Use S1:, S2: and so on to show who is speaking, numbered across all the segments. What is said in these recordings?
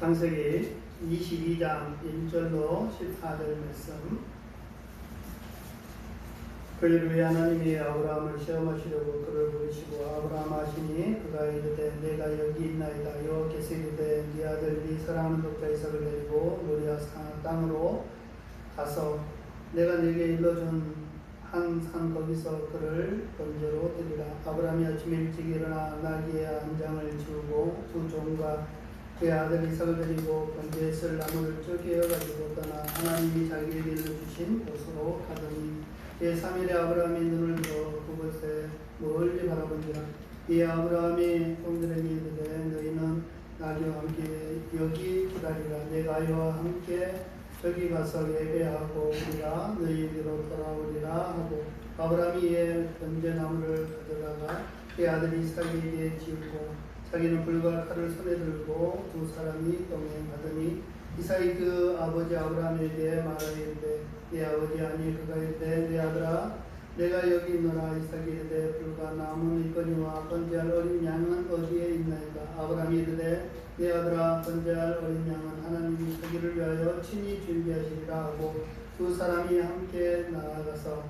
S1: 창세기 22장 1절로 14절 말씀. 그를 위해 하나님이 아브라함을 시험하시려고 그를 부르시고 아브라함 하시니 그가 이르되 내가 여기 있나이다. 여호와께서 이르되 네 아들 네 사랑하는 독자 이삭을 데리고 모리아 땅으로 가서 내가 네게 일러준 한 산 거기서 그를 번제로 드리라. 아브라함이 아침에 일찍 일어나 나귀의 한 장을 지우고 두 종과 그의 아들 이삭을 데리고 번제에 쓸 나무를 쪼개어 가지고 떠나 하나님이 자기에게 일러주신 곳으로 가더니 제3일에 아브라함이 눈을 들어 그곳에 멀리 바라본지라. 이에 아브라함이 종들에게 이르되 너희는 나귀와 함께 여기 기다리라. 내가 아이와 함께 저기 가서 예배하고 우리가 너희에게로 돌아오리라 하고 아브라함이 이에 번제나무를 가져다가 그의 아들 이삭에게 지우고 자기는 불과 칼을 손에 들고 두 사람이 동행하더니 이삭이 그 아버지 아브라함에게 말하이르되 네 아버지. 아니 그가 이르되 내 아들아 내가 여기 있노라. 이삭이 이르되 불과 남은 이거니와 번제할 어린 양은 어디에 있나이까. 아브라함이 이르되 내 아들아 번제할 어린 양은 하나님이 자기를 위하여 친히 준비하시리라 하고 두 사람이 함께 나아가서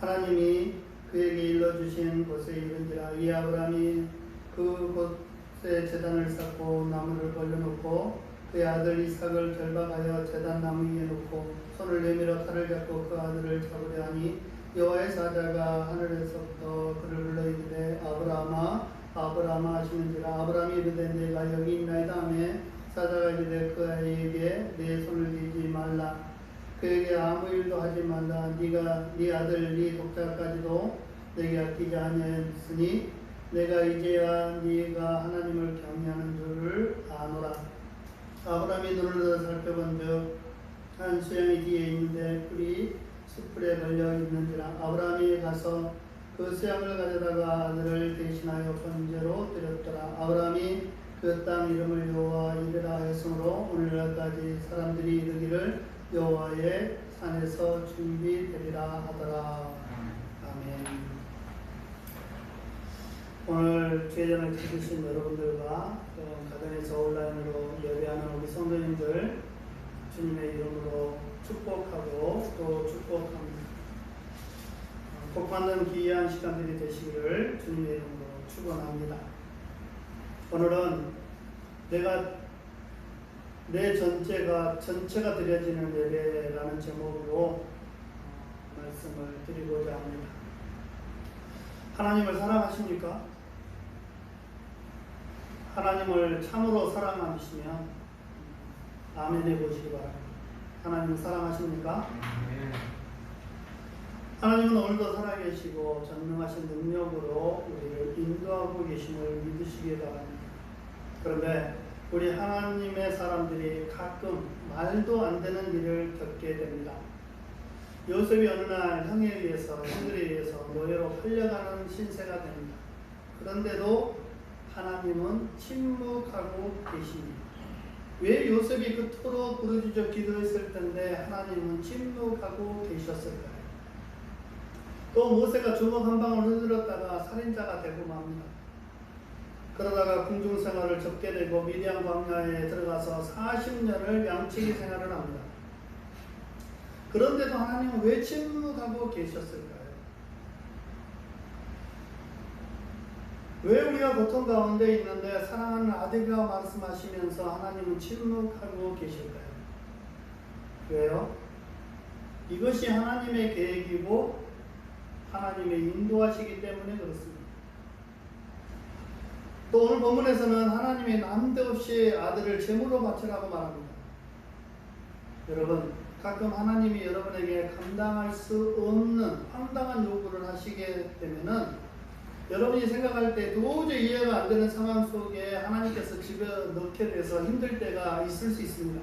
S1: 하나님이 그에게 일러주신 곳에 이른지라. 이 아브라함이 그곳에 제단을 쌓고 나무를 벌려놓고 그의 아들 이삭을 결박하여 제단 나무 위에 놓고 손을 내밀어 칼을 잡고 그 아들을 잡으려 하니 여호와의 사자가 하늘에서부터 그를 불러 이르되 아브라함아 아브라함아 하시는지라. 아브라함이 이르되 내가 여기 있나이다 하매 사자가 이르되 그 아이에게 내 손을 대지 말라. 그에게 아무 일도 하지 말라. 네가 네 아들 네 독자까지도 내게 아끼지 아니하였으니 내가 이제야 네가 하나님을 경외하는 줄을 아노라. 아브라함이 눈을 들어 살펴본즉 한 수양이 뒤에 있는데 뿔이 숯불에 걸려 있는지라. 아브라함이 가서 그 수양을 가져다가 아들을 대신하여 번제로 드렸더라. 아브라함이 그 땅 이름을 여호와 이레라 하였으므로 오늘날까지 사람들이 이르기를 여호와의 산에서 준비되리라 하더라. 아멘. 오늘 주의전을 지키신 여러분들과 또 가정에서 온라인으로 예배하는 우리 성도님들 주님의 이름으로 축복하고 또 축복합니다. 복받는 귀한 시간들이 되시기를 주님의 이름으로 축원합니다. 오늘은 내 전체가 드려지는 예배라는 제목으로 말씀을 드리고자 합니다. 하나님을 사랑하십니까? 하나님을 참으로 사랑하시면 아멘 해보시기 바랍니다. 하나님을 사랑하십니까? 하나님은 오늘도 살아계시고 전능하신 능력으로 우리를 인도하고 계심을 믿으시기 바랍니다. 그런데 우리 하나님의 사람들이 가끔 말도 안 되는 일을 겪게 됩니다. 요셉이 어느 날 형에 의해서 형들에 의해서 노예로 팔려가는 신세가 됩니다. 그런데도 하나님은 침묵하고 계십니다. 왜 요셉이 그토록 부르짖어 기도했을 텐데 하나님은 침묵하고 계셨을까요? 또 모세가 주먹 한 방울 흔들었다가 살인자가 되고 맙니다. 그러다가 궁중생활을 접게 되고 미디안 광야에 들어가서 40년을 양치기 생활을 합니다. 그런데도 하나님은 왜 침묵하고 계셨을까요? 왜 우리가 고통 가운데 있는데 사랑하는 아들과 말씀하시면서 하나님은 침묵하고 계실까요? 왜요? 이것이 하나님의 계획이고 하나님의 인도하시기 때문에 그렇습니다. 또 오늘 본문에서는 하나님이 난데없이 아들을 제물로 바치라고 말합니다. 여러분, 가끔 하나님이 여러분에게 감당할 수 없는 황당한 요구를 하시게 되면은 여러분이 생각할 때 도저히 이해가 안 되는 상황 속에 하나님께서 집어넣게 돼서 힘들 때가 있을 수 있습니다.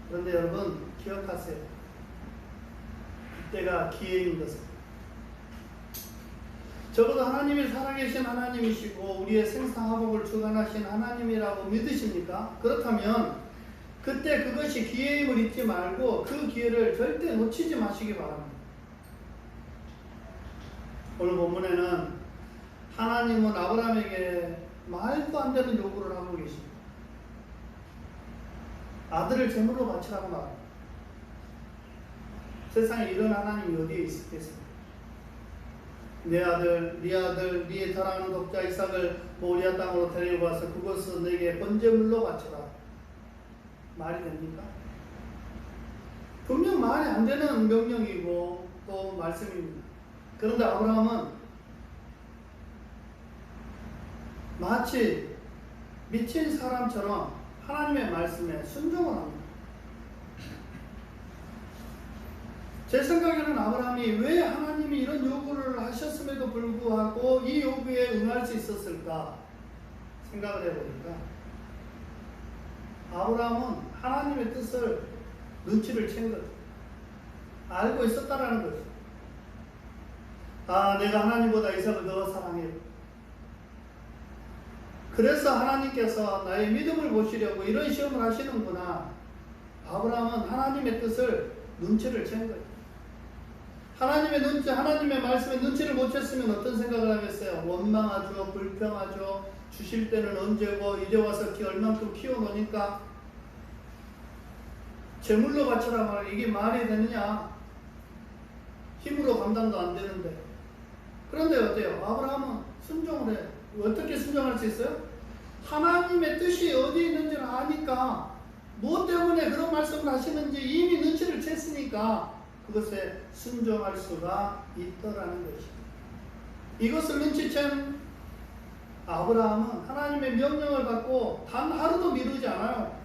S1: 그런데 여러분 기억하세요. 그때가 기회인 것을. 적어도 하나님이 살아계신 하나님이시고 우리의 생사화복을 주관하신 하나님이라고 믿으십니까? 그렇다면 그때 그것이 기회임을 잊지 말고 그 기회를 절대 놓치지 마시기 바랍니다. 오늘 본문에는 하나님은 아브라함에게 말도 안 되는 요구를 하고 계십니다. 아들을 제물로 바치라고 말합니다. 세상에 이런 하나님이 어디에 있겠습니까? 네 아들, 네 사랑하는 독자 이삭을 모리아 땅으로 데리고 와서 그것을 내게 번제물로 바쳐라. 말이 됩니까? 분명 말이 안 되는 명령이고 또 말씀입니다. 그런데 아브라함은 마치 미친 사람처럼 하나님의 말씀에 순종을 합니다. 제 생각에는 아브라함이 왜 하나님이 이런 요구를 하셨음에도 불구하고 이 요구에 응할 수 있었을까 생각을 해보니까 아브라함은 하나님의 뜻을 눈치를 챈 거죠. 알고 있었다라는 거죠. 아, 내가 하나님보다 이삭을 더 사랑해. 그래서 하나님께서 나의 믿음을 보시려고 이런 시험을 하시는구나. 아브라함은 하나님의 뜻을 눈치를 챈 거예요. 하나님의 말씀에 눈치를 못 챘으면 어떤 생각을 하겠어요? 원망하죠, 불평하죠, 주실 때는 언제고, 이제 와서 얼만큼 키워놓으니까 제물로 바쳐라 말, 이게 말이 되느냐? 힘으로 감당도 안 되는데. 그런데 어때요? 아브라함은 순종을 해요. 어떻게 순종할 수 있어요? 하나님의 뜻이 어디 있는지를 아니까, 무엇 때문에 그런 말씀을 하시는지 이미 눈치를 챘으니까 그것에 순종할 수가 있더라는 것입니다. 이것을 눈치챈 아브라함은 하나님의 명령을 받고 단 하루도 미루지 않아요.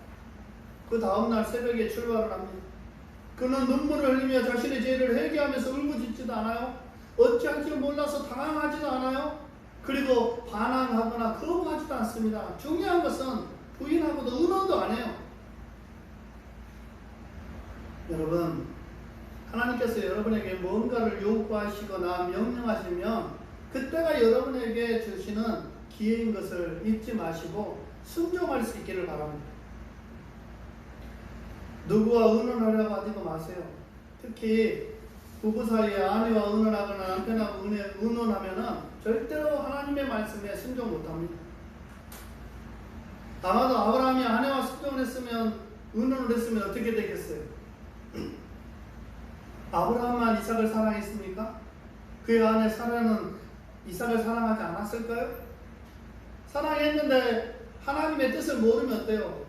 S1: 그 다음날 새벽에 출발을 합니다. 그는 눈물을 흘리며 자신의 죄를 회개하면서 울부짖지도 않아요. 어찌할 줄 몰라서 당황하지도 않아요. 그리고 반항하거나 거부하지도 않습니다. 중요한 것은 부인하고도 의논도 안 해요. 여러분, 하나님께서 여러분에게 뭔가를 요구하시거나 명령하시면 그때가 여러분에게 주시는 기회인 것을 잊지 마시고 순종할 수 있기를 바랍니다. 누구와 의논하려고 하지도 마세요. 특히 부부 사이에 아내와 의논하거나 남편하고 의논하면은 절대로 하나님의 말씀에 순종 못합니다. 아마도 아브라함이 아내와 의논을 했으면 어떻게 되겠어요? 아브라함만 이삭을 사랑했습니까? 그의 아내 사라는 이삭을 사랑하지 않았을까요? 사랑했는데 하나님의 뜻을 모르면 어때요?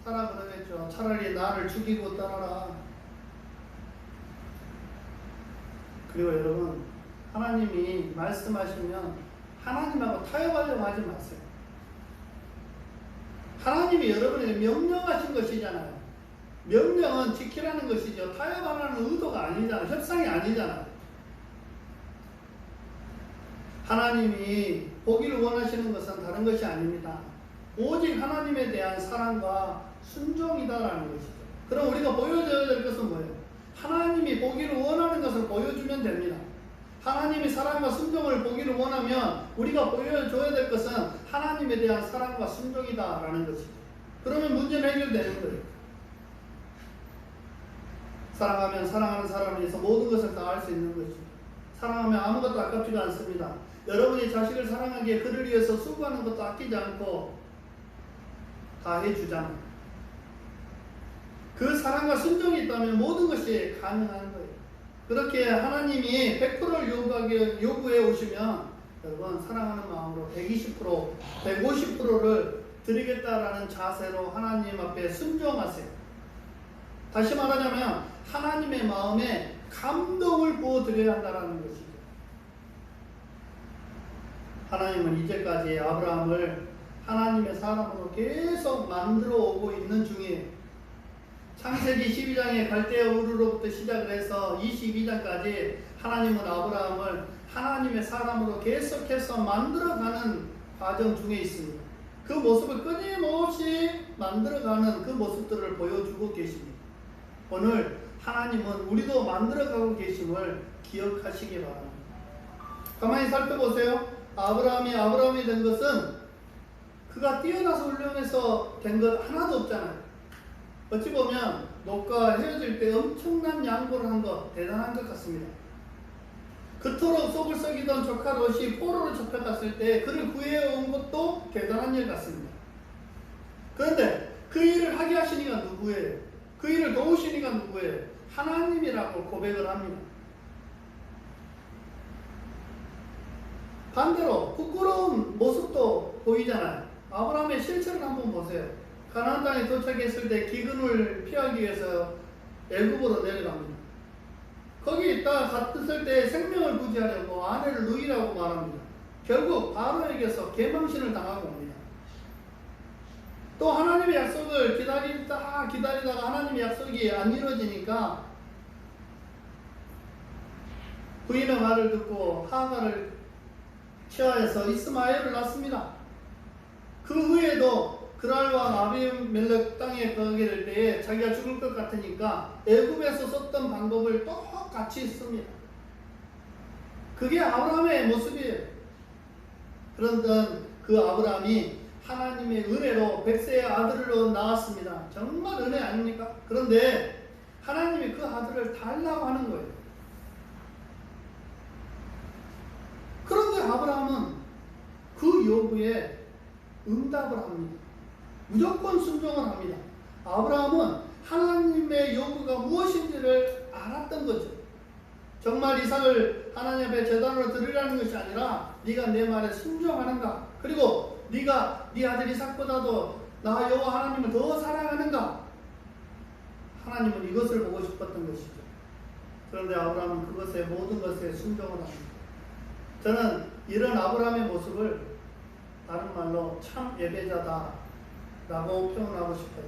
S1: 사라 그러겠죠. 차라리 나를 죽이고 떠나라. 그리고 여러분, 하나님이 말씀하시면 하나님하고 타협하려고 하지 마세요. 하나님이 여러분에게 명령하신 것이잖아요. 명령은 지키라는 것이죠. 타협하라는 의도가 아니잖아요. 협상이 아니잖아요. 하나님이 보기를 원하시는 것은 다른 것이 아닙니다. 오직 하나님에 대한 사랑과 순종이다라는 것이죠. 그럼 우리가 보여줘야 될 것은 뭐예요? 하나님이 보기를 원하는 것을 보여주면 됩니다. 하나님이 사랑과 순종을 보기를 원하면 우리가 보여줘야 될 것은 하나님에 대한 사랑과 순종이다라는 것이죠. 그러면 문제는 해결되는 거예요. 사랑하면 사랑하는 사람에 대해서 모든 것을 다 할 수 있는 것이죠. 사랑하면 아무것도 아깝지가 않습니다. 여러분이 자식을 사랑하기에 그를 위해서 수고하는 것도 아끼지 않고 다 해주잖아요. 그 사랑과 순종이 있다면 모든 것이 가능한 거예요. 그렇게 하나님이 100%를 요구해 오시면 여러분 사랑하는 마음으로 120%, 150%를 드리겠다라는 자세로 하나님 앞에 순종하세요. 다시 말하자면 하나님의 마음에 감동을 부어드려야 한다는 것이죠. 하나님은 이제까지 아브라함을 하나님의 사람으로 계속 만들어 오고 있는 중이에요. 창세기 12장의 갈대아 우르로부터 시작을 해서 22장까지 하나님은 아브라함을 하나님의 사람으로 계속해서 만들어가는 과정 중에 있습니다. 그 모습을 끊임없이 만들어가는 그 모습들을 보여주고 계십니다. 오늘 하나님은 우리도 만들어가고 계심을 기억하시기 바랍니다. 가만히 살펴보세요. 아브라함이 된 것은 그가 뛰어나서 훌륭해서 된 것 하나도 없잖아요. 어찌 보면 롯과 헤어질 때 엄청난 양보를 한 것 대단한 것 같습니다. 그토록 속을 썩이던 조카 롯이 포로로 잡혀갔을 때 그를 구해온 것도 대단한 일 같습니다. 그런데 그 일을 하게 하시니까 누구예요? 그 일을 도우시니까 누구예요? 하나님이라고 고백을 합니다. 반대로 부끄러운 모습도 보이잖아요. 아브라함의 실체를 한번 보세요. 가나안 땅에 도착했을 때 기근을 피하기 위해서 애굽으로 내려갑니다. 거기 있다가 갔을 때 생명을 구제하려고 아내를 누이라고 말합니다. 결국 바로에게서 개망신을 당하고 옵니다. 또 하나님의 약속을 기다리다가 하나님의 약속이 안 이루어지니까 부인의 말을 듣고 하가를 취하여서 이스마엘을 낳습니다. 그 후에도 그랄과 아비멜렉 땅에 거하게 될 때에 자기가 죽을 것 같으니까 애굽에서 썼던 방법을 똑같이 씁니다. 그게 아브라함의 모습이에요. 그런데 그 아브라함이 하나님의 은혜로 백세의 아들로 낳았습니다. 정말 은혜 아닙니까? 그런데 하나님이 그 아들을 달라고 하는 거예요. 그런데 아브라함은 그 요구에 응답을 합니다. 무조건 순종을 합니다. 아브라함은 하나님의 요구가 무엇인지를 알았던 거죠. 정말 이삭을 하나님 앞에 제단으로 드리라는 것이 아니라 네가 내 말에 순종하는가? 그리고 네가 네 아들 이삭보다도 나 여호와 하나님을 더 사랑하는가? 하나님은 이것을 보고 싶었던 것이죠. 그런데 아브라함은 그것에 모든 것에 순종을 합니다. 저는 이런 아브라함의 모습을 다른 말로 참 예배자다 라고 표현하고 싶어요.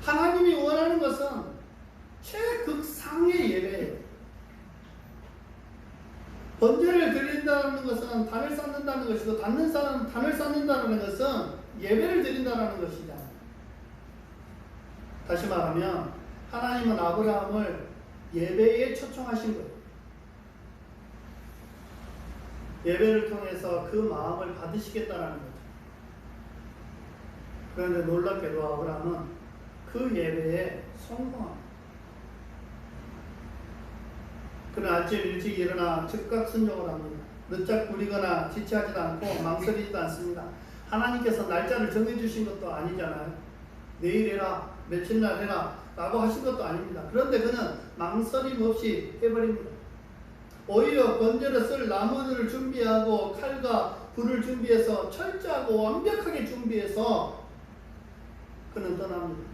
S1: 하나님이 원하는 것은 최극상의 예배예요. 번제를 드린다는 것은 단을 쌓는다는 것이고 단을 쌓는다는 것은 예배를 드린다는 것이잖아요. 다시 말하면 하나님은 아브라함을 예배에 초청하신 거예요. 예배를 통해서 그 마음을 받으시겠다는 거죠. 그런데 놀랍게도 아브라함은 그 예배에 성공합니다. 그는 아침 일찍 일어나 즉각 순종을 합니다. 늦작 부리거나 지체하지도 않고 망설이지도 않습니다. 하나님께서 날짜를 정해주신 것도 아니잖아요. 내일 해라, 며칠 날 해라 라고 하신 것도 아닙니다. 그런데 그는 망설임 없이 해버립니다. 오히려 번제를 쓸 나무들을 준비하고 칼과 불을 준비해서 철저하고 완벽하게 준비해서 그는 떠납니다.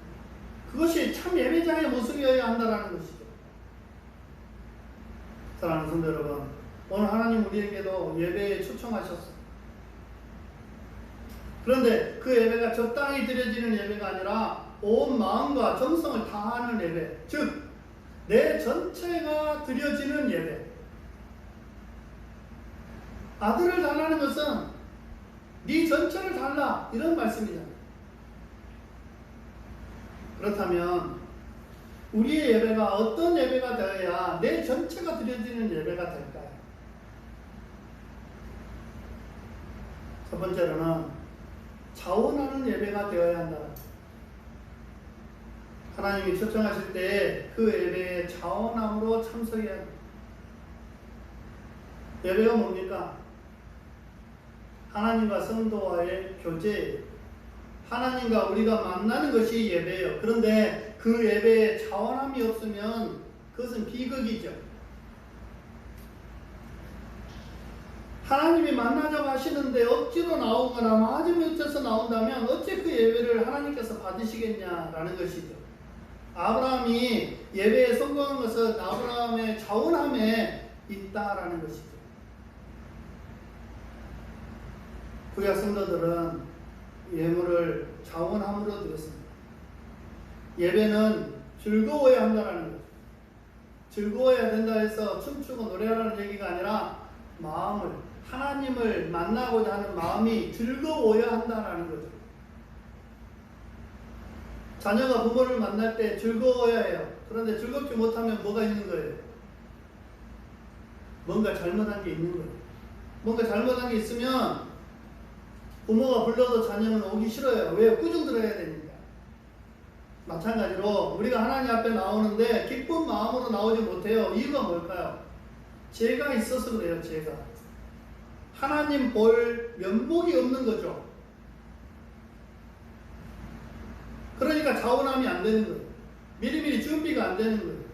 S1: 그것이 참 예배자의 모습이어야 한다는 것이죠. 사랑하는 성도 여러분, 오늘 하나님 우리에게도 예배에 초청하셨어요. 그런데 그 예배가 적당히 드려지는 예배가 아니라 온 마음과 정성을 다하는 예배, 즉 내 전체가 드려지는 예배. 아들을 달라는 것은 네 전체를 달라 이런 말씀이잖아요. 그렇다면 우리의 예배가 어떤 예배가 되어야 내 전체가 드려지는 예배가 될까요? 첫 번째로는 자원하는 예배가 되어야 한다. 하나님이 초청하실 때 그 예배에 자원함으로 참석해야 합니다. 예배가 뭡니까? 하나님과 성도와의 교제예요. 하나님과 우리가 만나는 것이 예배예요. 그런데 그 예배에 자원함이 없으면 그것은 비극이죠. 하나님이 만나자고 하시는데 억지로 나오거나 마음이 어째서 나온다면 어째 그 예배를 하나님께서 받으시겠냐라는 것이죠. 아브라함이 예배에 성공한 것은 아브라함의 자원함에 있다라는 것이죠. 구약 성도들은 예물을 자원함으로 드렸습니다. 예배는 즐거워야 한다는 거죠. 즐거워야 된다 해서 춤추고 노래하라는 얘기가 아니라 마음을, 하나님을 만나고자 하는 마음이 즐거워야 한다는 거죠. 자녀가 부모를 만날 때 즐거워야 해요. 그런데 즐겁지 못하면 뭐가 있는 거예요? 뭔가 잘못한 게 있는 거예요. 뭔가 잘못한 게 있으면 부모가 불러도 자녀는 오기 싫어요. 왜? 꾸중 들어야 되니까. 마찬가지로 우리가 하나님 앞에 나오는데 기쁜 마음으로 나오지 못해요. 이유가 뭘까요? 죄가 있어서 그래요. 죄가. 하나님 볼 면목이 없는 거죠. 자원함이 안 되는 거예요. 미리미리 준비가 안 되는 거예요.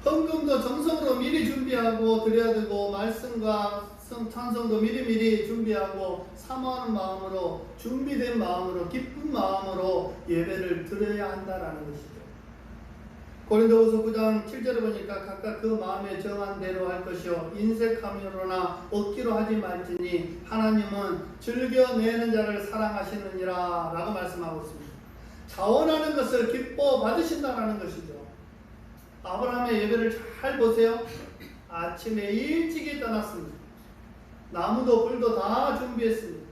S1: 헌금도 정성으로 미리 준비하고 드려야 되고, 말씀과 찬송도 미리미리 준비하고, 사모하는 마음으로, 준비된 마음으로, 기쁜 마음으로 예배를 드려야 한다라는 것이죠. 고린도후서 9장 7절에 보니까 각각 그 마음에 정한 대로 할 것이요 인색함으로나 억지로 하지 말지니 하나님은 즐겨내는 자를 사랑하시느니라 라고 말씀하고 있습니다. 자원하는 것을 기뻐 받으신다라는 것이죠. 아브라함의 예배를 잘 보세요. 아침에 일찍이 떠났습니다. 나무도 불도 다 준비했습니다.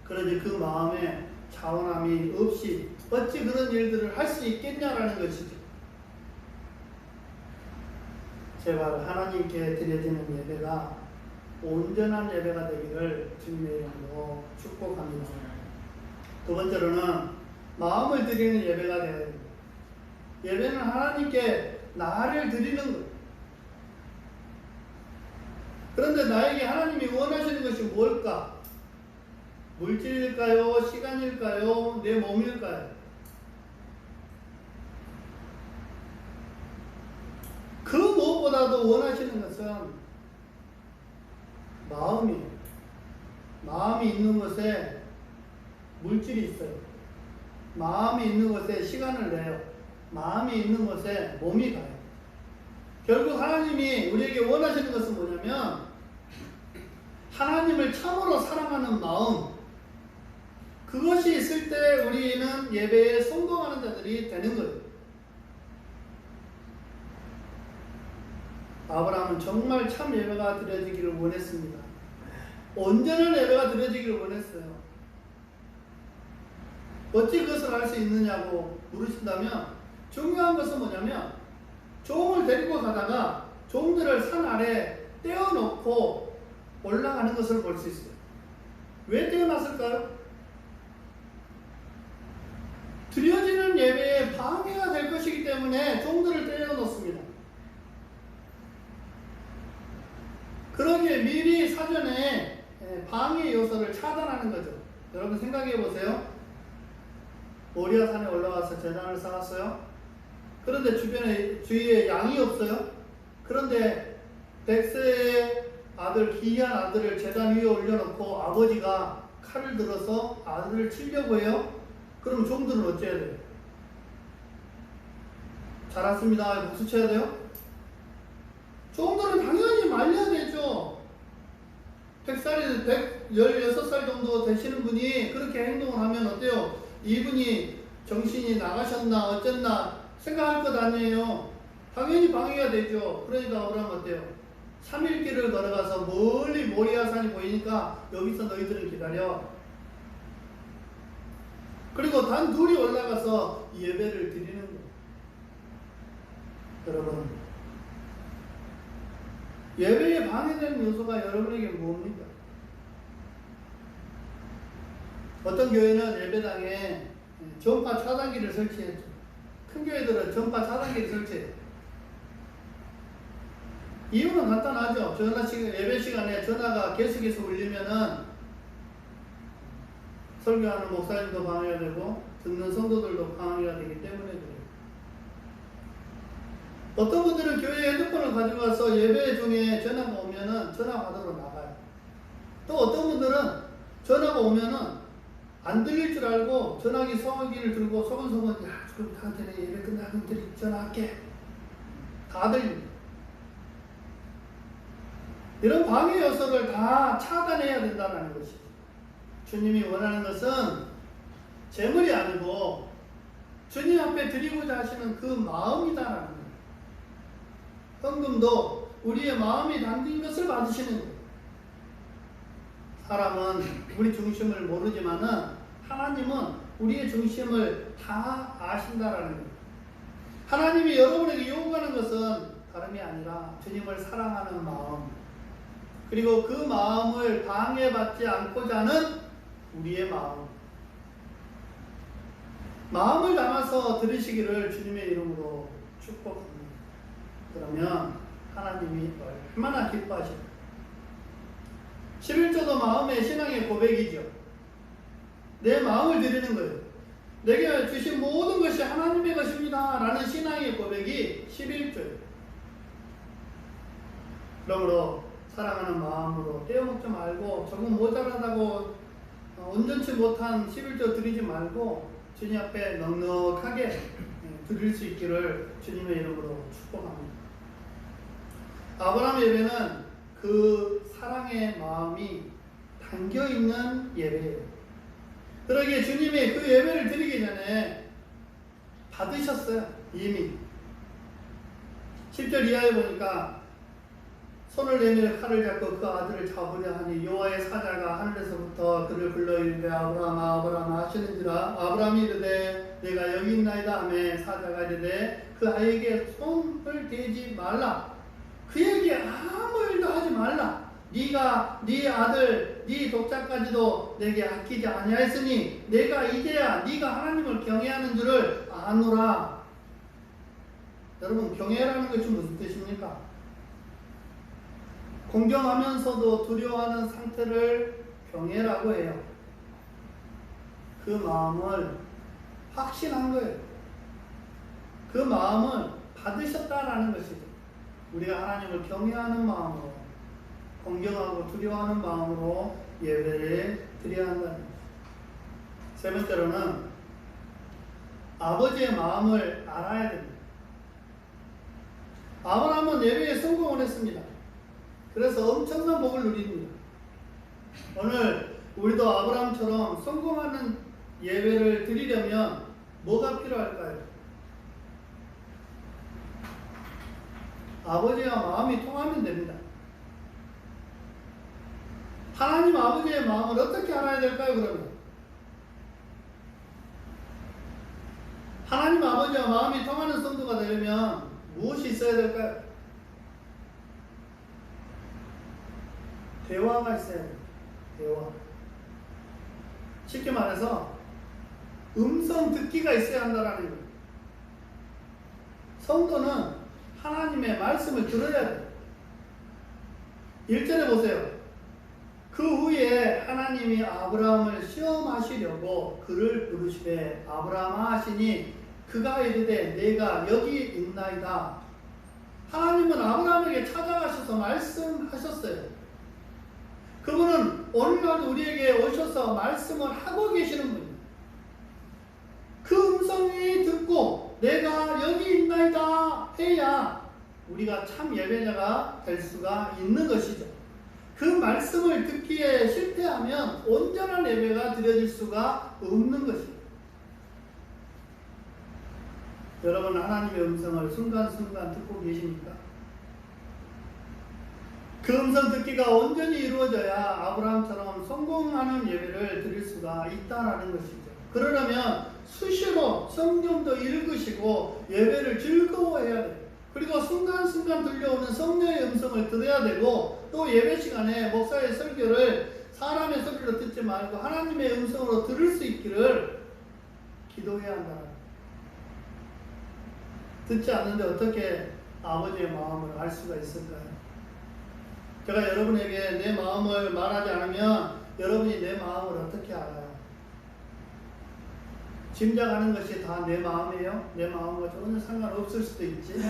S1: 그러니 그 마음에 자원함이 없이 어찌 그런 일들을 할 수 있겠냐라는 것이죠. 제발 하나님께 드려지는 예배가 온전한 예배가 되기를 주님의 이름으로 축복합니다. 두 번째로는 마음을 드리는 예배가 되어야 됩니다. 예배는 하나님께 나를 드리는 것. 그런데 나에게 하나님이 원하시는 것이 뭘까? 물질일까요? 시간일까요? 내 몸일까요? 그 무엇보다도 원하시는 것은 마음이에요. 마음이 있는 곳에 물질이 있어요. 마음이 있는 곳에 시간을 내요. 마음이 있는 곳에 몸이 가요. 결국 하나님이 우리에게 원하시는 것은 뭐냐면 하나님을 참으로 사랑하는 마음, 그것이 있을 때 우리는 예배에 성공하는 자들이 되는 거예요. 아브라함은 정말 참 예배가 드려지기를 원했습니다. 온전한 예배가 드려지기를 원했어요. 어찌 그것을 할 수 있느냐고 물으신다면 중요한 것은 뭐냐면 종을 데리고 가다가 종들을 산 아래 떼어놓고 올라가는 것을 볼 수 있어요. 왜 떼어놨을까요? 드려지는 예배에 방해가 될 것이기 때문에 종들을 떼어놓습니다. 그러기에 미리 사전에 방해 요소를 차단하는 거죠. 여러분 생각해 보세요. 모리아 산에 올라가서 제단을 쌓았어요. 그런데 주위에 양이 없어요. 그런데 백세의 아들, 기이한 아들을 제단 위에 올려놓고 아버지가 칼을 들어서 아들을 치려고 해요. 그럼 종들은 어째야 돼요? 잘 왔습니다. 박수 쳐야 돼요? 종들은 당연히 말려야 되죠. 116살 정도 되시는 분이 그렇게 행동을 하면 어때요? 이분이 정신이 나가셨나 어쨌나 생각할 것 아니에요. 당연히 방해가 되죠. 그러니까 아브라함 어때요? 3일 길을 걸어가서 멀리 모리아 산이 보이니까 여기서 너희들은 기다려. 그리고 단 둘이 올라가서 예배를 드리는 거예요. 여러분, 예배에 방해되는 요소가 여러분에게 뭡니까? 어떤 교회는 예배당에 전파 차단기를 설치했죠. 큰 교회들은 전파 차단기를 설치해요. 이유는 간단하죠. 예배 시간에 전화가 계속해서 울리면은 설교하는 목사님도 방해가 되고 듣는 성도들도 방해가 되기 때문에 그래요. 어떤 분들은 교회에 핸드폰을 가져가서 예배 중에 전화가 오면은 전화 받으러 나가요. 또 어떤 분들은 전화가 오면은 안 들릴 줄 알고 전화기 소화기를 들고 소곤소곤, 야, 그럼 나한테 예배 끝나면 전화할게. 다 들립니다. 이런 방해 요소를 다 차단해야 된다는 것이죠. 주님이 원하는 것은 재물이 아니고 주님 앞에 드리고자 하시는 그 마음이다라는 거예요. 헌금도 우리의 마음이 담긴 것을 받으시는 거예요. 사람은 우리 중심을 모르지만은 하나님은 우리의 중심을 다 아신다라는 거예요. 하나님이 여러분에게 요구하는 것은 다름이 아니라 주님을 사랑하는 마음, 그리고 그 마음을 방해받지 않고자 하는 우리의 마음, 마음을 담아서 들으시기를 주님의 이름으로 축복합니다. 그러면 하나님이 얼마나 기뻐하실까? 11조도 마음의 신앙의 고백이죠. 내 마음을 드리는 거예요. 내게 주신 모든 것이 하나님의 것입니다 라는 신앙의 고백이 11조예요. 그러므로 사랑하는 마음으로 떼어먹지 말고 조금 모자라다고 온전치 못한 11조 드리지 말고 주님 앞에 넉넉하게 드릴 수 있기를 주님의 이름으로 축복합니다. 아브라함 예배는 그 사랑의 마음이 담겨있는 예배예요. 그러기에 주님이 그 예배를 드리기 전에 받으셨어요. 이미 10절 이하에 보니까 손을 내밀어 칼을 잡고 그 아들을 잡으려 하니 여호와의 사자가 하늘에서부터 그를 불러 이르되 아브라함아 아브라함아 하시는지라 아브라함이 이르되 내가 여기 있나이다 하매 사자가 이르되 그 아이에게 손을 대지 말라. 그에게 아무 일도 하지 말라. 네가 네 아들 네 독자까지도 내게 아끼지 아니하였으니 내가 이제야 네가 하나님을 경외하는 줄을 아노라. 여러분, 경외라는 것이 무슨 뜻입니까? 공경하면서도 두려워하는 상태를 경외라고 해요. 그 마음을 확신한 거예요. 그 마음을 받으셨다라는 것이죠. 우리가 하나님을 경외하는 마음으로, 공경하고 두려워하는 마음으로 예배를 드려야 한다는 것이죠. 세 번째로는 아버지의 마음을 알아야 됩니다. 아브라함은 예배에 성공을 했습니다. 그래서 엄청난 복을 누립니다. 오늘 우리도 아브라함처럼 성공하는 예배를 드리려면 뭐가 필요할까요? 아버지와 마음이 통하면 됩니다. 하나님 아버지의 마음을 어떻게 알아야 될까요, 그러면? 하나님 아버지와 마음이 통하는 성도가 되려면 무엇이 있어야 될까요? 대화가 있어야 돼요. 대화. 쉽게 말해서 음성 듣기가 있어야 한다는 거예요. 성도는 하나님의 말씀을 들어야 돼요. 1절에 보세요. 그 후에 하나님이 아브라함을 시험하시려고 그를 부르시되 아브라함아 하시니 그가 이르되 내가 여기 있나이다. 하나님은 아브라함에게 찾아가셔서 말씀하셨어요. 그분은 오늘날 우리에게 오셔서 말씀을 하고 계시는 분이에요. 그 음성이 듣고 내가 여기 있나이다 해야 우리가 참 예배자가 될 수가 있는 것이죠. 그 말씀을 듣기에 실패하면 온전한 예배가 드려질 수가 없는 것입니다. 여러분, 하나님의 음성을 순간순간 듣고 계십니까? 그 음성 듣기가 온전히 이루어져야 아브라함처럼 성공하는 예배를 드릴 수가 있다는 것이죠. 그러려면 수시로 성경도 읽으시고 예배를 즐거워해야 돼요. 그리고 순간순간 들려오는 성령의 음성을 들어야 되고, 또 예배 시간에 목사의 설교를 사람의 소리로 듣지 말고 하나님의 음성으로 들을 수 있기를 기도해야 한다. 듣지 않는데 어떻게 아버지의 마음을 알 수가 있을까요? 제가 여러분에게 내 마음을 말하지 않으면 여러분이 내 마음을 어떻게 알아요? 짐작하는 것이 다 내 마음이에요? 내 마음과 전혀 상관없을 수도 있지.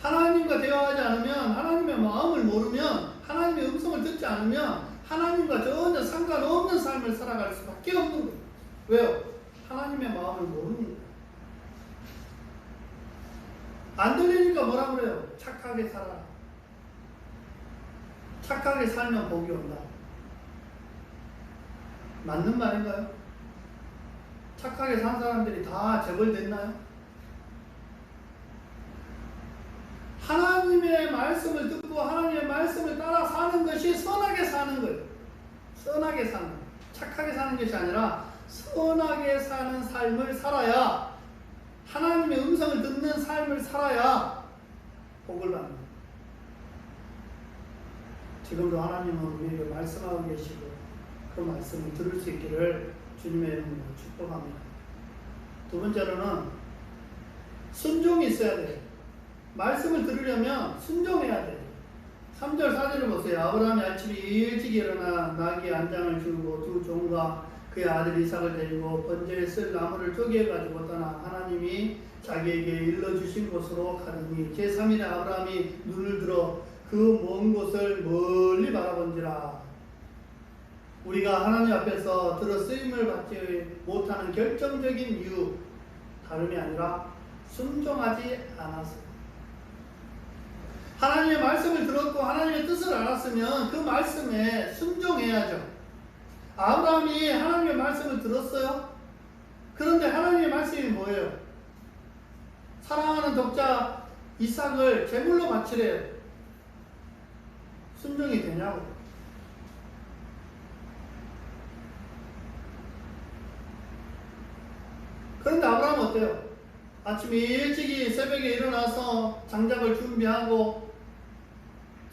S1: 하나님과 대화하지 않으면, 하나님의 마음을 모르면, 하나님의 음성을 듣지 않으면 하나님과 전혀 상관없는 삶을 살아갈 수밖에 없는 거예요. 왜요? 하나님의 마음을 모르니까. 안 들리니까 뭐라 그래요? 착하게 살아. 착하게 살면 복이 온다. 맞는 말인가요? 착하게 산 사람들이 다 재벌됐나요? 하나님의 말씀을 듣고 하나님의 말씀을 따라 사는 것이 선하게 사는 거예요. 선하게 사는 거예요. 착하게 사는 것이 아니라 선하게 사는 삶을 살아야, 하나님의 음성을 듣는 삶을 살아야 복을 받는 거예요. 지금도 하나님은 우리에게 말씀하고 계시고 그 말씀을 들을 수 있기를 주님의 이름으로 축복합니다. 두 번째로는 순종이 있어야 돼요. 말씀을 들으려면 순종해야 돼요. 3절 4절을 보세요. 아브라함이 아침에 일찍 일어나 나귀 안장을 지우고 두 종과 그의 아들 이삭을 데리고 번제에 쓸 나무를 쪼개 가지고 떠나 하나님이 자기에게 일러주신 곳으로 가더니 제3일에 아브라함이 눈을 들어 그 먼 곳을 멀리 바라본지라. 우리가 하나님 앞에서 들어 쓰임을 받지 못하는 결정적인 이유 다름이 아니라 순종하지 않았습니다. 하나님의 말씀을 들었고 하나님의 뜻을 알았으면 그 말씀에 순종해야죠. 아브라함이 하나님의 말씀을 들었어요. 그런데 하나님의 말씀이 뭐예요? 사랑하는 독자 이삭을 제물로 바치래요. 순종이 되냐고. 그런데 아브라함은 어때요? 아침에 일찍이 새벽에 일어나서 장작을 준비하고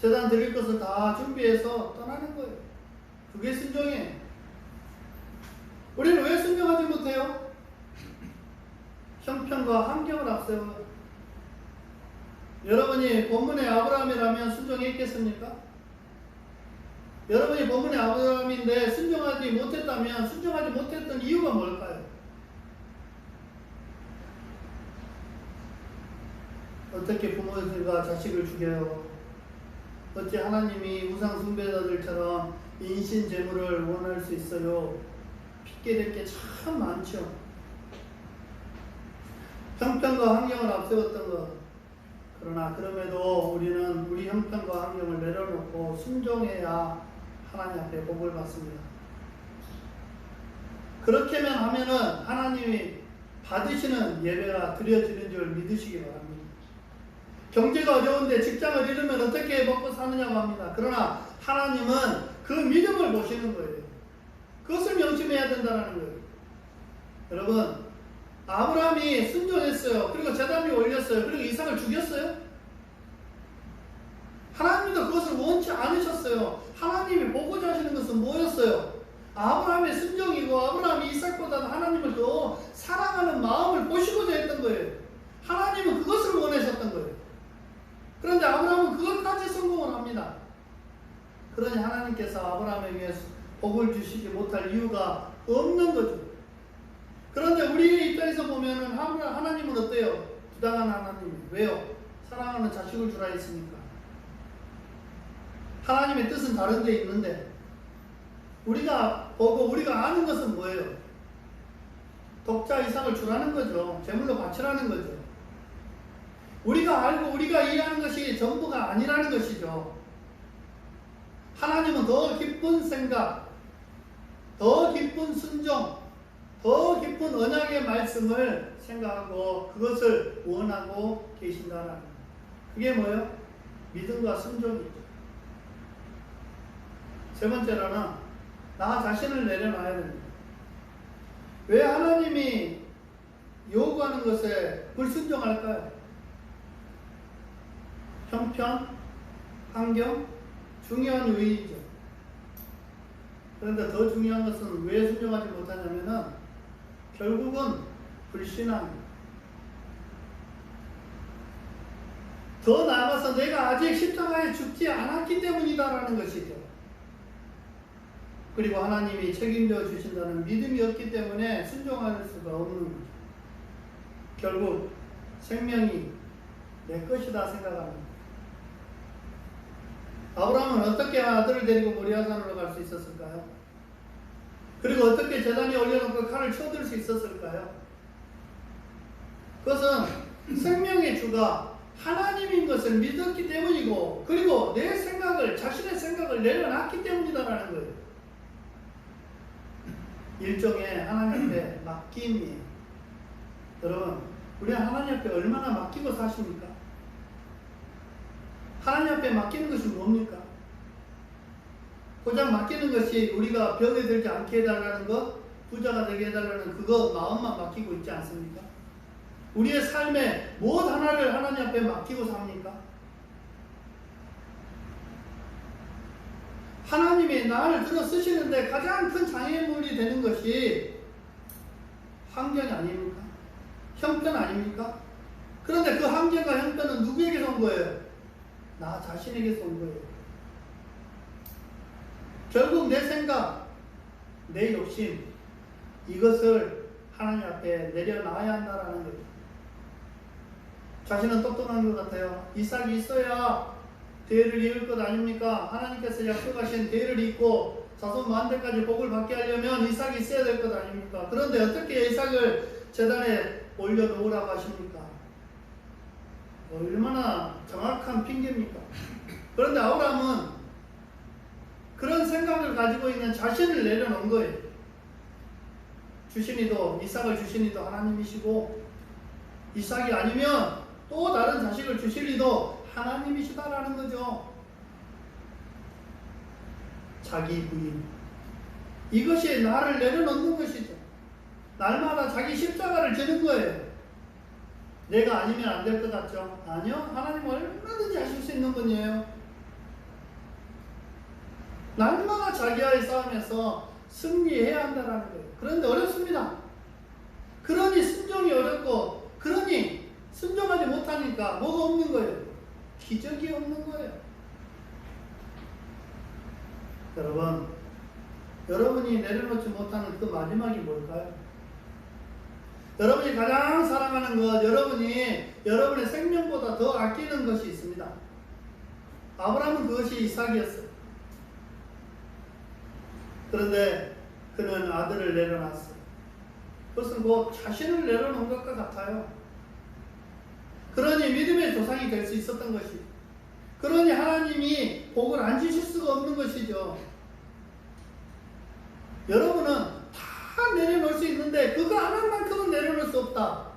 S1: 제단 드릴 것을 다 준비해서 떠나는 거예요. 그게 순종이에요. 우리는 왜 순종하지 못해요? 형편과 환경을 앞세워요. 여러분이 본문의 아브라함이라면 순종했겠습니까? 여러분이 본문의 아브라함인데 순종하지 못했다면 순종하지 못했던 이유가 뭘까요? 어떻게 부모들과 자식을 죽여요? 어찌 하나님이 우상 숭배자들처럼 인신 제물을 원할 수 있어요? 핑계댈 게 참 많죠. 형편과 환경을 앞세웠던 것. 그러나 그럼에도 우리는 우리 형편과 환경을 내려놓고 순종해야 하나님 앞에 복을 받습니다. 그렇게만 하면은 하나님이 받으시는 예배가 드려지는 줄 믿으시기 바랍니다. 경제가 어려운데 직장을 잃으면 어떻게 먹고 사느냐고 합니다. 그러나 하나님은 그 믿음을 보시는 거예요. 그것을 명심해야 된다는 거예요. 여러분, 아브라함이 순종했어요. 그리고 제단 위에 올렸어요. 그리고 이삭을 죽였어요. 하나님도 그것을 원치 않으셨어요. 하나님이 보고자 하시는 것은 뭐였어요? 아브라함의 순종이고 아브라함이 이삭보다는 하나님을 더 사랑하는 마음을 보시고자 했던 거예요. 하나님은 그것을 원하셨던 거예요. 그런데 아브라함은 그것까지 성공을 합니다. 그러니 하나님께서 아브라함에게 복을 주시지 못할 이유가 없는 거죠. 그런데 우리의 입장에서 보면은 하나님은 어때요? 부당한 하나님. 왜요? 사랑하는 자식을 주라 했으니까. 하나님의 뜻은 다른 데 있는데 우리가 보고 우리가 아는 것은 뭐예요? 독자 이삭을 주라는 거죠. 제물로 바치라는 거죠. 우리가 알고 우리가 이해하는 것이 전부가 아니라는 것이죠. 하나님은 더 깊은 생각, 더 깊은 순종, 더 깊은 언약의 말씀을 생각하고 그것을 원하고 계신다는 거예요. 그게 뭐예요? 믿음과 순종이죠. 세 번째로는 나 자신을 내려놔야 됩니다. 왜 하나님이 요구하는 것에 불순종할까요? 형편, 환경, 중요한 요인이죠. 그런데 더 중요한 것은 왜 순종하지 못하냐면은 결국은 불신앙입니다. 더 나아가서 내가 아직 십자가에 죽지 않았기 때문이다라는 것이죠. 그리고 하나님이 책임져 주신다는 믿음이 없기 때문에 순종할 수가 없는 거죠. 결국 생명이 내 것이다 생각합니다. 아브라함은 어떻게 아들을 데리고 모리아산으로 갈 수 있었을까요? 그리고 어떻게 제단에 올려놓고 칼을 쳐들 수 있었을까요? 그것은 생명의 주가 하나님인 것을 믿었기 때문이고 그리고 내 생각을 자신의 생각을 내려놨기 때문이다라는 거예요. 일종의 하나님 앞에 맡김이에요. 여러분, 우리 하나님 앞에 얼마나 맡기고 사십니까? 하나님 앞에 맡기는 것이 뭡니까? 고작 맡기는 것이 우리가 병에 들지 않게 해달라는 것, 부자가 되게 해달라는 그거 마음만 맡기고 있지 않습니까? 우리의 삶에 무엇 하나를 하나님 앞에 맡기고 삽니까? 하나님이 나를 들어 쓰시는데 가장 큰 장애물이 되는 것이 환경이 아닙니까? 형편 아닙니까? 그런데 그 환경과 형편은 누구에게서 온 거예요? 나 자신에게서 온 거예요. 결국 내 생각, 내 욕심, 이것을 하나님 앞에 내려놔야 한다라는 거죠. 자신은 똑똑한 것 같아요. 이삭이 있어야 대를 이을 것 아닙니까? 하나님께서 약속하신 대를 잇고 자손 만대까지 복을 받게 하려면 이삭이 있어야 될 것 아닙니까? 그런데 어떻게 이삭을 제단에 올려놓으라고 하십니까? 얼마나 정확한 핑계입니까? 그런데 아브라함은 그런 생각을 가지고 있는 자신을 내려놓은 거예요. 주신이도, 이삭을 주신이도 하나님이시고, 이삭이 아니면 또 다른 자식을 주실 이도 하나님이시다라는 거죠. 자기 부인. 이것이 나를 내려놓는 것이죠. 날마다 자기 십자가를 지는 거예요. 내가 아니면 안 될 것 같죠? 아니요. 하나님은 얼마든지 하실 수 있는 분이에요. 날마다 자기와의 싸움에서 승리해야 한다는 거예요. 그런데 어렵습니다. 그러니 순종이 어렵고, 그러니 순종하지 못하니까 뭐가 없는 거예요? 기적이 없는 거예요. 여러분, 여러분이 내려놓지 못하는 그 마지막이 뭘까요? 여러분이 가장 사랑하는 것, 여러분이 여러분의 생명보다 더 아끼는 것이 있습니다. 아브라함은 그것이 이삭이었어요. 그런데 그는 아들을 내려놨어요. 그것은 곧 자신을 내려놓은 것과 같아요. 그러니 믿음의 조상이 될 수 있었던 것이죠. 그러니 하나님이 복을 안 주실 수가 없는 것이죠. 여러분은 다 내려놓을 수 있는데 그거 하나만큼은 내려놓을 수 없다.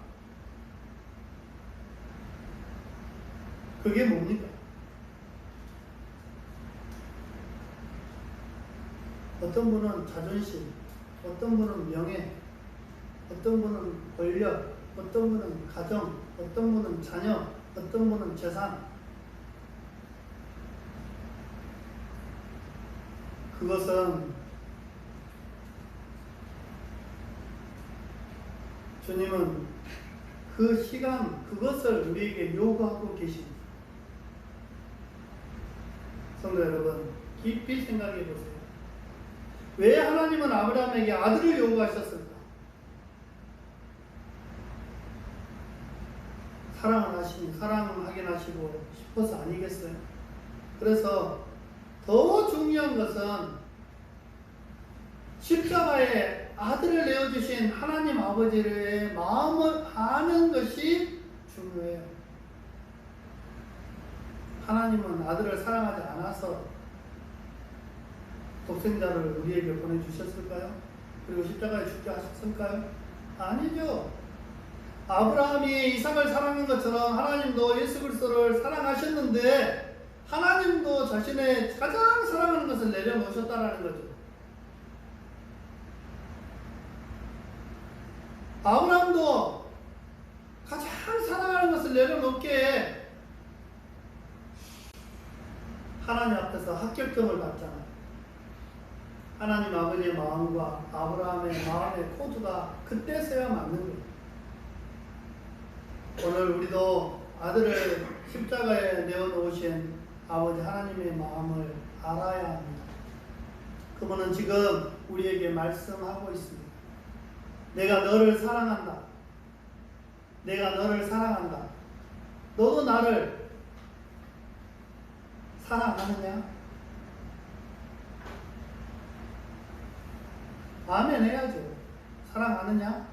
S1: 그게 뭡니까? 어떤 분은 자존심, 어떤 분은 명예, 어떤 분은 권력, 어떤 분은 가정, 어떤 분은 자녀, 어떤 분은 재산. 그것은 주님은 그 시간, 그것을 우리에게 요구하고 계십니다. 성도 여러분, 깊이 생각해 보세요. 왜 하나님은 아브라함에게 아들을 요구하셨을까? 사랑하긴 하시고 싶어서 아니겠어요? 그래서 더 중요한 것은 십자가에 아들을 내어주신 하나님 아버지의 마음을 아는 것이 중요해요. 하나님은 아들을 사랑하지 않아서 독생자를 우리에게 보내주셨을까요? 그리고 십자가에 죽게 하셨을까요? 아니죠. 아브라함이 이삭을 사랑한 것처럼 하나님도 예수 그리스도를 사랑하셨는데 하나님도 자신의 가장 사랑하는 것을 내려놓으셨다는 거죠. 아브라함도 가장 사랑하는 것을 내려놓게 하나님 앞에서 합격점을 받잖아요. 하나님 아버지의 마음과 아브라함의 마음의 코드가 그때서야 맞는 거예요. 오늘 우리도 아들을 십자가에 내어놓으신 아버지 하나님의 마음을 알아야 합니다. 그분은 지금 우리에게 말씀하고 있습니다. 내가 너를 사랑한다. 내가 너를 사랑한다. 너도 나를 사랑하느냐? 아멘 해야죠. 사랑하느냐?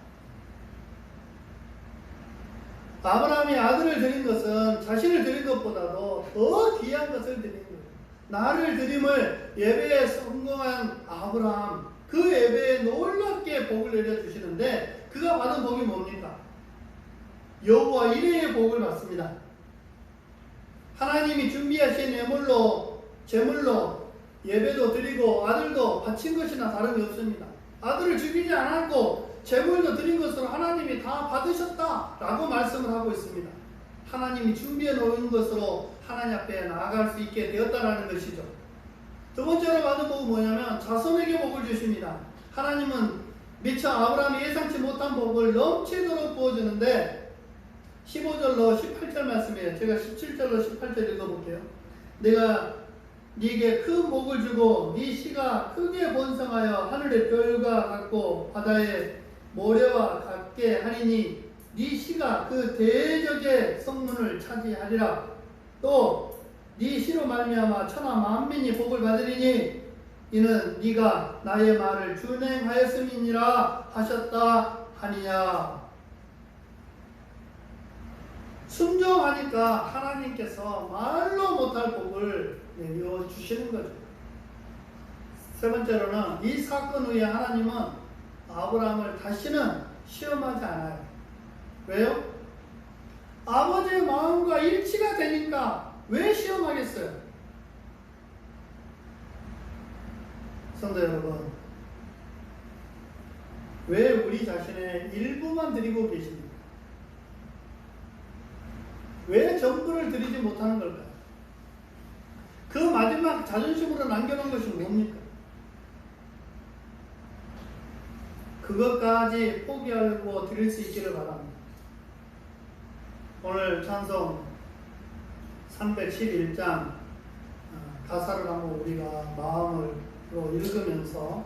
S1: 아브라함이 아들을 드린 것은 자신을 드린 것보다도 더 귀한 것을 드린 거예요. 나를 드림을 예배에 성공한 아브라함, 그 예배에 놀랍게 복을 내려주시는데 그가 받은 복이 뭡니까? 여호와 이레의 복을 받습니다. 하나님이 준비하신 제물로 예배도 드리고 아들도 바친 것이나 다름이 없습니다. 아들을 죽이지 않았고 제물도 드린 것으로 하나님이 다 받으셨다라고 말씀을 하고 있습니다. 하나님이 준비해 놓은 것으로 하나님 앞에 나아갈 수 있게 되었다는 것이죠. 두 번째로 받은 복은 뭐냐면 자손에게 복을 주십니다. 하나님은 미처 아브라함이 예상치 못한 복을 넘치도록 부어주는데 15절로 18절 말씀이에요. 제가 17절로 18절 읽어볼게요. 내가 네게 큰 복을 주고 네 씨가 크게 번성하여 하늘의 별과 같고 바다의 모래와 같게 하리니 네 씨가 그 대적의 성문을 차지하리라. 또 네 씨로 말미암아 천하 만민이 복을 받으리니 이는 네가 나의 말을 준행하였음이니라 하셨다 하니라. 순종하니까 하나님께서 말로 못할 복을 내려 주시는 거죠. 세 번째로는 이 사건 후에 하나님은 아브라함을 다시는 시험하지 않아요. 왜요? 아버지의 마음과 일치가 되니까 왜 시험하겠어요? 성도 여러분, 왜 우리 자신의 일부만 드리고 계십니까? 왜 전부를 드리지 못하는 걸까요? 그 마지막 자존심으로 남겨놓은 것이 뭡니까? 그것까지 포기하고 드릴 수 있기를 바랍니다. 오늘 찬송 311장 가사를 한번 우리가 마음으로 읽으면서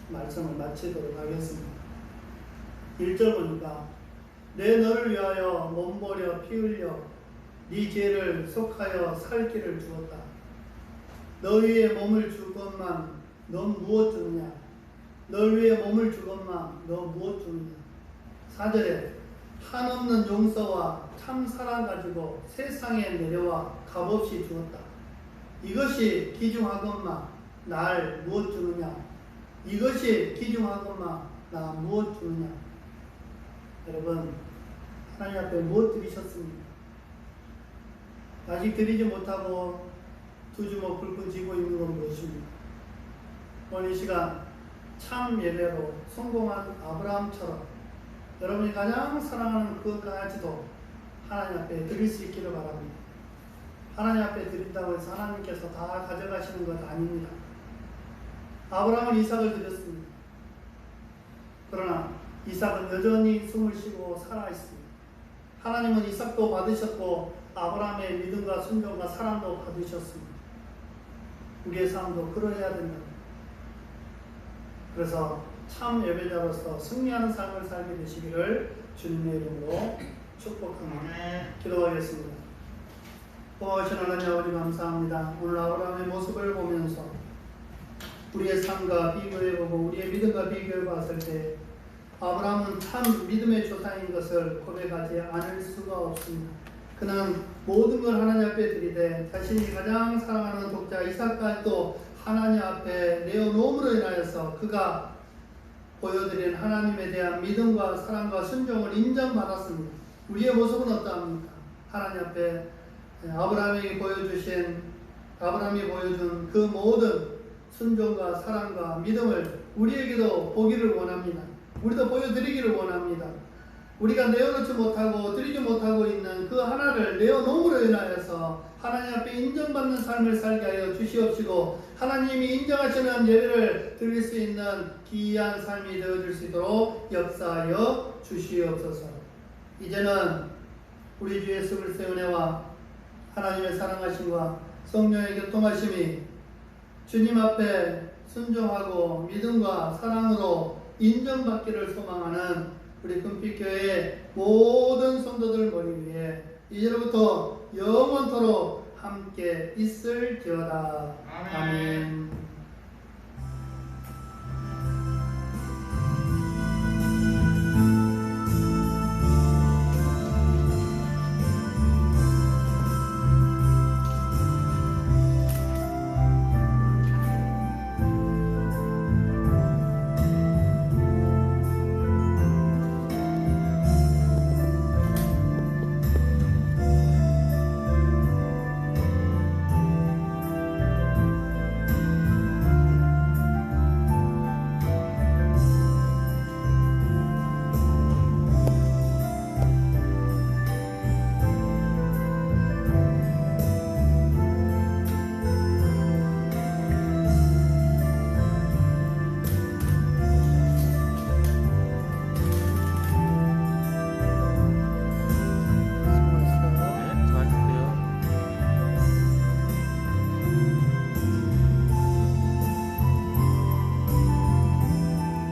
S1: 말씀을 마치도록 하겠습니다. 1절 보니까 내 너를 위하여 몸버려 피 흘려 네 죄를 속하여 살 길을 주었다. 너 위에 몸을 주건만 넌 무엇 주느냐? 널 위해 몸을 주건만 너 무엇 주느냐? 4절에 한없는 용서와 참 사랑 가지고 세상에 내려와 값없이 주었다. 이것이 기중하건만 날 무엇 주느냐? 이것이 기중하건만 나 무엇 주느냐? 여러분, 하나님 앞에 무엇 드리셨습니까? 아직 드리지 못하고 두 주먹 불끈 쥐고 있는 건 무엇입니까? 오늘 이 시간 참 예배로 성공한 아브라함처럼 여러분이 가장 사랑하는 그것까지도 하나님 앞에 드릴 수 있기를 바랍니다. 하나님 앞에 드린다고 해서 하나님께서 다 가져가시는 것 아닙니다. 아브라함은 이삭을 드렸습니다. 그러나 이삭은 여전히 숨을 쉬고 살아있습니다. 하나님은 이삭도 받으셨고 아브라함의 믿음과 순종과 사랑도 받으셨습니다. 우리의 삶도 그러해야 된다. 그래서 참 예배자로서 승리하는 삶을 살게 되시기를 주님의 이름으로 축복합니다. 기도하겠습니다. 고마우신 하나님 아버지 감사합니다. 오늘 아브라함의 모습을 보면서 우리의 삶과 비교해보고 우리의 믿음과 비교해봤을 때 아브라함은 참 믿음의 조상인 것을 고백하지 않을 수가 없습니다. 그는 모든 걸 하나님 앞에 드리되 자신이 가장 사랑하는 독자 이삭까지도 하나님 앞에 내어놓음으로 인하여서 그가 보여드린 하나님에 대한 믿음과 사랑과 순종을 인정받았습니다. 우리의 모습은 어떠합니까? 하나님 앞에 아브라함이 보여준 그 모든 순종과 사랑과 믿음을 우리에게도 보기를 원합니다. 우리도 보여드리기를 원합니다. 우리가 내어놓지 못하고 드리지 못하고 있는 그 하나를 내어놓음으로 인하여서 하나님 앞에 인정받는 삶을 살게 하여 주시옵시고 하나님이 인정하시는 예배를 드릴 수 있는 귀한 삶이 되어줄 수 있도록 역사하여 주시옵소서. 이제는 우리 주 예수 그리스도의 은혜와 하나님의 사랑하심과 성령의 교통하심이 주님 앞에 순종하고 믿음과 사랑으로 인정받기를 소망하는 우리 금빛교회의 모든 성도들 머리 위에 이제로부터 영원토록 함께 있을지어다. 아멘.